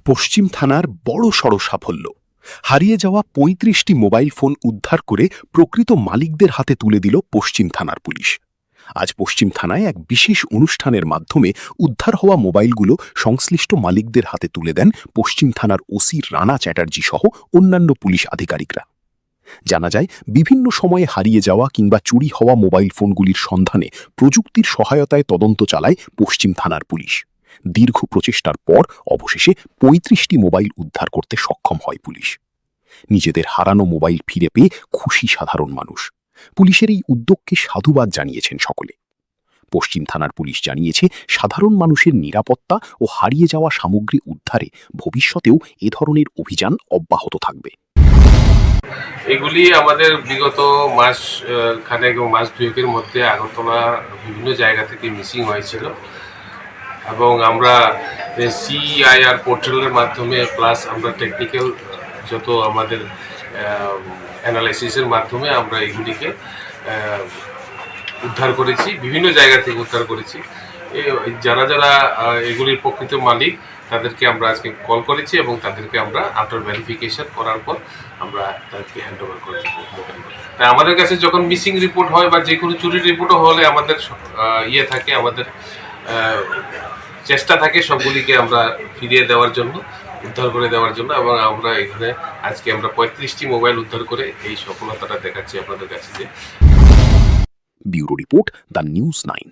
পশ্চিম থানার বড়সড় সাফল্য। হারিয়ে যাওয়া ৩৫টি মোবাইল ফোন উদ্ধার করে প্রকৃত মালিকদের হাতে তুলে দিল পশ্চিম থানার পুলিশ। আজ পশ্চিম থানায় এক বিশেষ অনুষ্ঠানের মাধ্যমে উদ্ধার হওয়া মোবাইলগুলো সংশ্লিষ্ট মালিকদের হাতে তুলে দেন পশ্চিম থানার ওসি রানা চ্যাটার্জি সহ অন্যান্য পুলিশ আধিকারিকরা। জানা যায়, বিভিন্ন সময়ে হারিয়ে যাওয়া কিংবা চুরি হওয়া মোবাইল ফোনগুলির সন্ধানে প্রযুক্তির সহায়তায় তদন্ত চালায় পশ্চিম থানার পুলিশ। দীর্ঘ প্রচেষ্টার পর অবশেষে ৩৫টি মোবাইল উদ্ধার করতে সক্ষম হয় পুলিশ। নিজেদের হারানো মোবাইল ফিরে পেয়ে খুশি সাধারণ মানুষ। পুলিশের এই উদ্যোগকে সাধুবাদ জানিয়েছেন সকলে। পশ্চিম থানার পুলিশ জানিয়েছে, সাধারণ মানুষের নিরাপত্তা ও হারিয়ে যাওয়া সামগ্রী উদ্ধারে ভবিষ্যতেও এ ধরনের অভিযান অব্যাহত থাকবে। এগুলি আমাদের বিগত মাস খানেক মাস দুয়েকের মধ্যে আগরতলা বিভিন্ন জায়গা থেকে মিসিং হয়েছিল এবং আমরা সিআইআর পোর্টালের মাধ্যমে প্লাস আমরা টেকনিক্যাল যত আমাদের অ্যানালাইসিসের মাধ্যমে আমরা এগুলিকে উদ্ধার করেছি, বিভিন্ন জায়গা থেকে উদ্ধার করেছি। যারা যারা এগুলির প্রকৃত মালিক তাদেরকে আমরা আজকে কল করেছি এবং তাদেরকে আমরা আফটার ভেরিফিকেশন করার পর আমরা তাদেরকে হ্যান্ড ওভার করে দেবো মোবাইল। তাই আমাদের কাছে যখন মিসিং রিপোর্ট হয় বা যে কোনো চুরির রিপোর্টও হলে আমাদের থাকে, আমাদের চেষ্টা থাকে সবগুলিকে আমরা ফিরিয়ে দেওয়ার জন্য, উদ্ধার করে দেওয়ার জন্য। এবং আমরা এখানে আজকে আমরা ৩৫টি মোবাইল উদ্ধার করে এই সফলতাটা দেখাচ্ছি আপনাদের কাছে। Bureau report, the news 9।